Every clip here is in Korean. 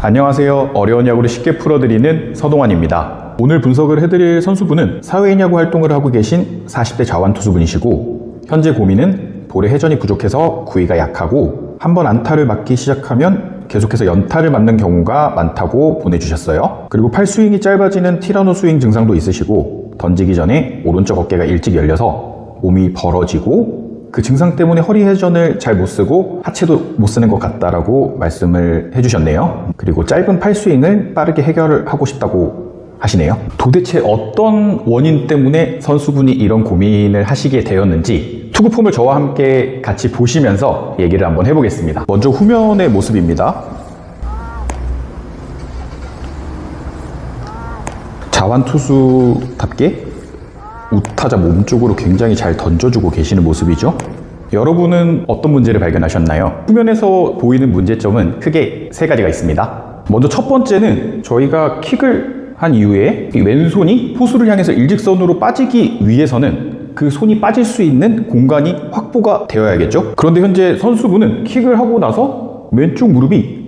안녕하세요. 어려운 야구를 쉽게 풀어드리는 서동환입니다. 오늘 분석을 해드릴 선수분은 사회인 야구 활동을 하고 계신 40대 자완투수분이시고 현재 고민은 볼의 회전이 부족해서 구위가 약하고 한번 안타를 맞기 시작하면 계속해서 연타를 맞는 경우가 많다고 보내주셨어요. 그리고 팔스윙이 짧아지는 티라노 스윙 증상도 있으시고 던지기 전에 오른쪽 어깨가 일찍 열려서 몸이 벌어지고 그 증상 때문에 허리 회전을 잘 못 쓰고 하체도 못 쓰는 것 같다라고 말씀을 해주셨네요. 그리고 짧은 팔스윙을 빠르게 해결을 하고 싶다고 하시네요. 도대체 어떤 원인 때문에 선수분이 이런 고민을 하시게 되었는지 투구 폼을 저와 함께 같이 보시면서 얘기를 한번 해보겠습니다. 먼저 후면의 모습입니다. 자완투수답게 우타자 몸쪽으로 굉장히 잘 던져주고 계시는 모습이죠. 여러분은 어떤 문제를 발견하셨나요? 후면에서 보이는 문제점은 크게 세 가지가 있습니다. 먼저 첫 번째는 저희가 킥을 한 이후에 이 왼손이 포수를 향해서 일직선으로 빠지기 위해서는 그 손이 빠질 수 있는 공간이 확보가 되어야겠죠. 그런데 현재 선수분은 킥을 하고 나서 왼쪽 무릎이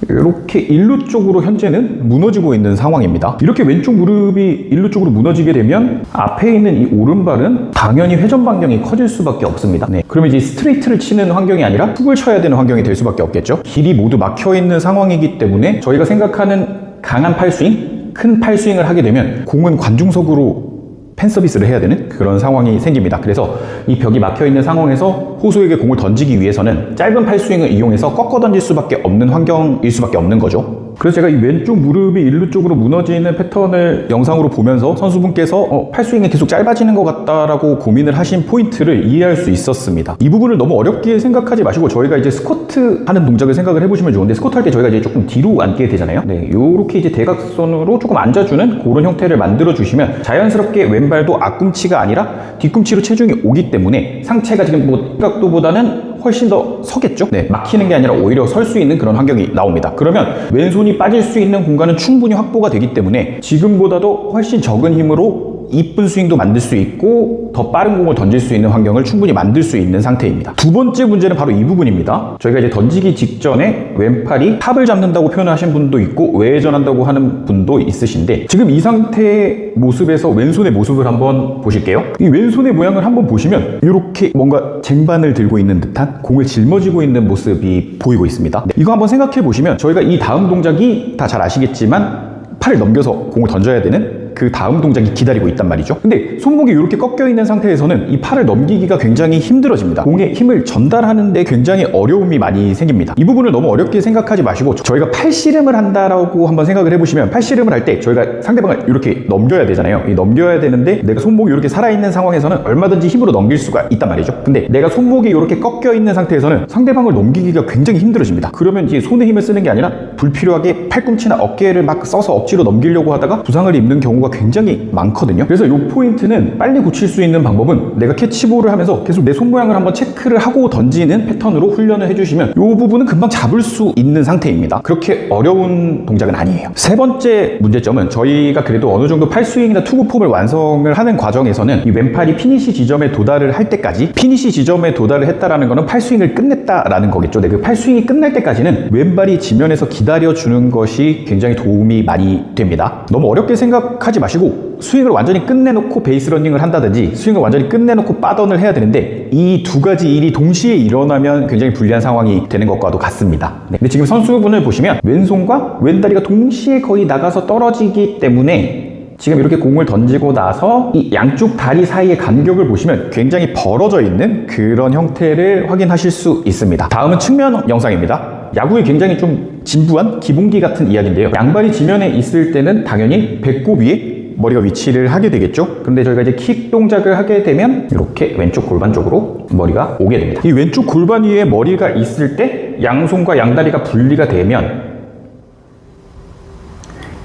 이렇게 일루 쪽으로 현재는 무너지고 있는 상황입니다. 이렇게 왼쪽 무릎이 일루 쪽으로 무너지게 되면 앞에 있는 이 오른발은 당연히 회전 반경이 커질 수밖에 없습니다. 그러면 이제 스트레이트를 치는 환경이 아니라 훅을 쳐야 되는 환경이 될 수밖에 없겠죠. 길이 모두 막혀 있는 상황이기 때문에 저희가 생각하는 강한 팔스윙, 큰 팔스윙을 하게 되면 공은 관중석으로 팬 서비스를 해야 되는 그런 상황이 생깁니다. 그래서 이 벽이 막혀있는 상황에서 호수에게 공을 던지기 위해서는 짧은 팔스윙을 이용해서 꺾어 던질 수밖에 없는 환경일 수밖에 없는 거죠. 그래서 제가 이 왼쪽 무릎이 일루 쪽으로 무너지는 패턴을 영상으로 보면서 선수분께서 팔스윙이 계속 짧아지는 것 같다라고 고민을 하신 포인트를 이해할 수 있었습니다. 이 부분을 너무 어렵게 생각하지 마시고 저희가 이제 스쿼트 하는 동작을 생각을 해보시면 좋은데 스쿼트 할 때 저희가 이제 조금 뒤로 앉게 되잖아요. 요렇게 이제 대각선으로 조금 앉아주는 그런 형태를 만들어 주시면 자연스럽게 왼발도 앞꿈치가 아니라 뒤꿈치로 체중이 오기 때문에 상체가 지금 뭐 각도보다는 훨씬 더 서겠죠? 막히는 게 아니라 오히려 설 수 있는 그런 환경이 나옵니다. 그러면 왼손이 빠질 수 있는 공간은 충분히 확보가 되기 때문에 지금보다도 훨씬 적은 힘으로 이쁜 스윙도 만들 수 있고 더 빠른 공을 던질 수 있는 환경을 충분히 만들 수 있는 상태입니다. 두 번째 문제는 바로 이 부분입니다. 저희가 이제 던지기 직전에 왼팔이 탑을 잡는다고 표현하신 분도 있고 외회전한다고 하는 분도 있으신데 지금 이 상태의 모습에서 왼손의 모습을 한번 보실게요. 이 왼손의 모양을 한번 보시면 이렇게 뭔가 쟁반을 들고 있는 듯한 공을 짊어지고 있는 모습이 보이고 있습니다. 이거 한번 생각해 보시면 저희가 이 다음 동작이 다 잘 아시겠지만 팔을 넘겨서 공을 던져야 되는 그 다음 동작이 기다리고 있단 말이죠. 근데 손목이 이렇게 꺾여 있는 상태에서는 이 팔을 넘기기가 굉장히 힘들어집니다. 공에 힘을 전달하는데 굉장히 어려움이 많이 생깁니다. 이 부분을 너무 어렵게 생각하지 마시고 저희가 팔씨름을 한다라고 한번 생각을 해보시면 팔씨름을 할 때 저희가 상대방을 이렇게 넘겨야 되잖아요. 이 넘겨야 되는데 내가 손목이 이렇게 살아있는 상황에서는 얼마든지 힘으로 넘길 수가 있단 말이죠. 근데 내가 손목이 이렇게 꺾여 있는 상태에서는 상대방을 넘기기가 굉장히 힘들어집니다. 그러면 이제 손에 힘을 쓰는 게 아니라 불필요하게 팔꿈치나 어깨를 막 써서 억지로 넘기려고 하다가 부상을 입는 경우가 굉장히 많거든요. 그래서 이 포인트는 빨리 고칠 수 있는 방법은 내가 캐치볼을 하면서 계속 내 손 모양을 한번 체크를 하고 던지는 패턴으로 훈련을 해주시면 이 부분은 금방 잡을 수 있는 상태입니다. 그렇게 어려운 동작은 아니에요. 세 번째 문제점은 저희가 그래도 어느 정도 팔스윙이나 투구 폼을 완성을 하는 과정에서는 이 왼팔이 피니시 지점에 도달을 할 때까지 피니시 지점에 도달을 했다라는 거는 팔스윙을 끝냈다라는 거겠죠. 그 팔스윙이 끝날 때까지는 왼발이 지면에서 기다려주는 것이 굉장히 도움이 많이 됩니다. 너무 어렵게 생각하지 마시고 스윙을 완전히 끝내놓고 베이스 러닝을 한다든지 스윙을 완전히 끝내놓고 빠던을 해야 되는데 이 두 가지 일이 동시에 일어나면 굉장히 불리한 상황이 되는 것과도 같습니다. 근데 지금 선수분을 보시면 왼손과 왼다리가 동시에 거의 나가서 떨어지기 때문에 지금 이렇게 공을 던지고 나서 이 양쪽 다리 사이의 간격을 보시면 굉장히 벌어져 있는 그런 형태를 확인하실 수 있습니다. 다음은 측면 영상입니다. 야구에 굉장히 좀 진부한 기본기 같은 이야기인데요. 양발이 지면에 있을 때는 당연히 배꼽 위에 머리가 위치를 하게 되겠죠. 그런데 저희가 이제 킥 동작을 하게 되면 이렇게 왼쪽 골반 쪽으로 머리가 오게 됩니다. 이 왼쪽 골반 위에 머리가 있을 때 양손과 양다리가 분리가 되면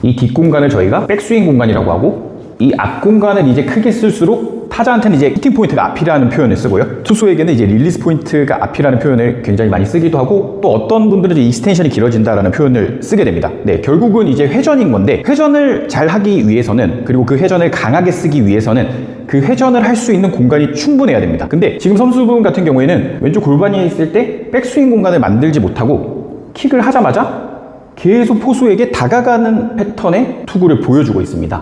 이 뒷공간을 저희가 백스윙 공간이라고 하고 이 앞공간을 이제 크게 쓸수록 타자한테는 이제 히팅 포인트가 앞이라는 표현을 쓰고요. 투수에게는 이제 릴리스 포인트가 앞이라는 표현을 굉장히 많이 쓰기도 하고, 또 어떤 분들은 이제 익스텐션이 길어진다라는 표현을 쓰게 됩니다. 네, 결국은 이제 회전인 건데, 회전을 잘 하기 위해서는, 그리고 그 회전을 강하게 쓰기 위해서는 그 회전을 할 수 있는 공간이 충분해야 됩니다. 근데 지금 선수분 같은 경우에는 왼쪽 골반이 있을 때 백스윙 공간을 만들지 못하고 킥을 하자마자 계속 포수에게 다가가는 패턴의 투구를 보여주고 있습니다.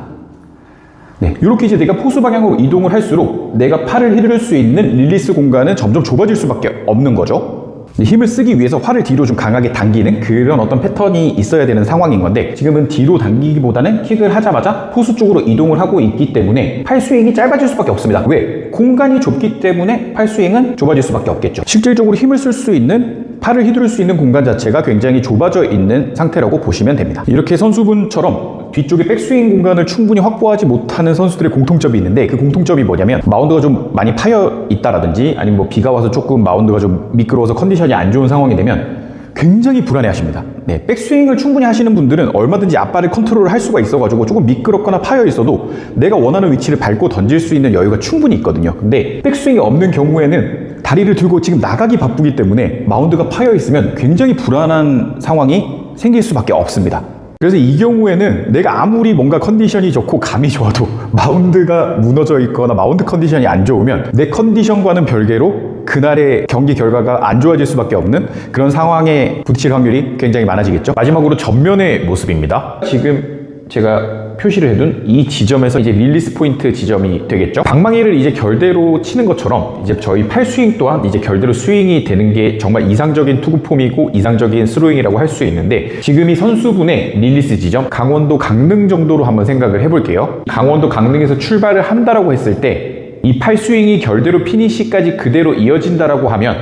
네, 이렇게 이제 내가 포수 방향으로 이동을 할수록 내가 팔을 휘두를 수 있는 릴리스 공간은 점점 좁아질 수밖에 없는 거죠. 힘을 쓰기 위해서 팔을 뒤로 좀 강하게 당기는 그런 어떤 패턴이 있어야 되는 상황인 건데, 지금은 뒤로 당기기보다는 킥을 하자마자 포수 쪽으로 이동을 하고 있기 때문에 팔 스윙이 짧아질 수밖에 없습니다. 왜? 공간이 좁기 때문에 팔 스윙은 좁아질 수밖에 없겠죠. 실질적으로 힘을 쓸 수 있는, 팔을 휘두를 수 있는 공간 자체가 굉장히 좁아져 있는 상태라고 보시면 됩니다. 이렇게 선수분처럼 뒤쪽에 백스윙 공간을 충분히 확보하지 못하는 선수들의 공통점이 있는데, 그 공통점이 뭐냐면 마운드가 좀 많이 파여 있다라든지, 아니면 뭐 비가 와서 조금 마운드가 좀 미끄러워서 컨디션이 안 좋은 상황이 되면 굉장히 불안해 하십니다. 네, 백스윙을 충분히 하시는 분들은 얼마든지 앞발을 컨트롤을 할 수가 있어가지고 조금 미끄럽거나 파여 있어도 내가 원하는 위치를 밟고 던질 수 있는 여유가 충분히 있거든요. 근데 백스윙이 없는 경우에는 다리를 들고 지금 나가기 바쁘기 때문에 마운드가 파여 있으면 굉장히 불안한 상황이 생길 수밖에 없습니다. 그래서 이 경우에는 내가 아무리 뭔가 컨디션이 좋고 감이 좋아도 마운드가 무너져 있거나 마운드 컨디션이 안 좋으면 내 컨디션과는 별개로 그날의 경기 결과가 안 좋아질 수밖에 없는 그런 상황에 부딪힐 확률이 굉장히 많아지겠죠. 마지막으로 전면의 모습입니다. 지금 제가 표시를 해둔 이 지점에서 이제 릴리스 포인트 지점이 되겠죠. 방망이를 이제 결대로 치는 것처럼 이제 저희 팔 스윙 또한 이제 결대로 스윙이 되는 게 정말 이상적인 투구 폼이고 이상적인 스로잉이라고 할 수 있는데, 지금 이 선수분의 릴리스 지점, 강원도 강릉 정도로 한번 생각을 해볼게요. 강원도 강릉에서 출발을 한다라고 했을 때 이 팔 스윙이 결대로 피니시까지 그대로 이어진다라고 하면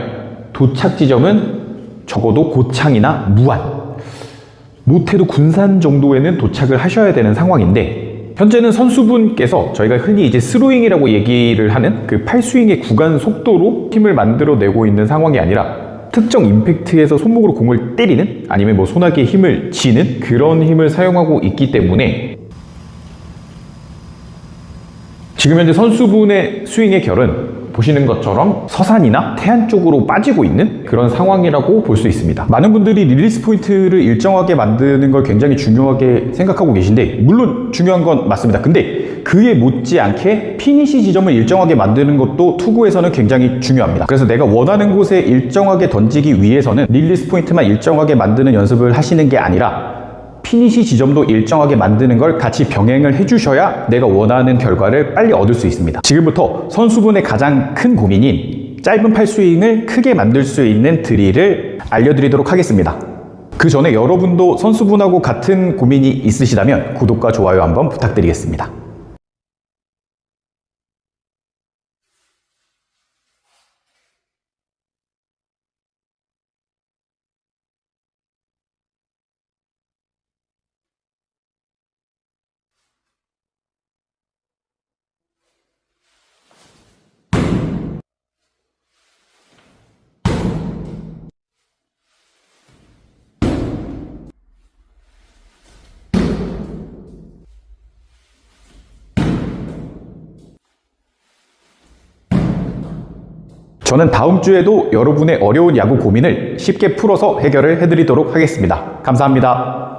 도착 지점은 적어도 고창이나 무안, 못해도 군산 정도에는 도착을 하셔야 되는 상황인데, 현재는 선수분께서 저희가 흔히 이제 스로잉이라고 얘기를 하는 그 팔스윙의 구간 속도로 힘을 만들어내고 있는 상황이 아니라 특정 임팩트에서 손목으로 공을 때리는, 아니면 뭐 손아귀에 힘을 쥐는 그런 힘을 사용하고 있기 때문에 지금 현재 선수분의 스윙의 결은 보시는 것처럼 서산이나 태안 쪽으로 빠지고 있는 그런 상황이라고 볼 수 있습니다. 많은 분들이 릴리스 포인트를 일정하게 만드는 걸 굉장히 중요하게 생각하고 계신데, 물론 중요한 건 맞습니다. 근데 그에 못지않게 피니시 지점을 일정하게 만드는 것도 투구에서는 굉장히 중요합니다. 그래서 내가 원하는 곳에 일정하게 던지기 위해서는 릴리스 포인트만 일정하게 만드는 연습을 하시는 게 아니라 피니시 지점도 일정하게 만드는 걸 같이 병행을 해주셔야 내가 원하는 결과를 빨리 얻을 수 있습니다. 지금부터 선수분의 가장 큰 고민인 짧은 팔 스윙을 크게 만들 수 있는 드릴을 알려드리도록 하겠습니다. 그 전에 여러분도 선수분하고 같은 고민이 있으시다면 구독과 좋아요 한번 부탁드리겠습니다. 저는 다음 주에도 여러분의 어려운 야구 고민을 쉽게 풀어서 해결을 해드리도록 하겠습니다. 감사합니다.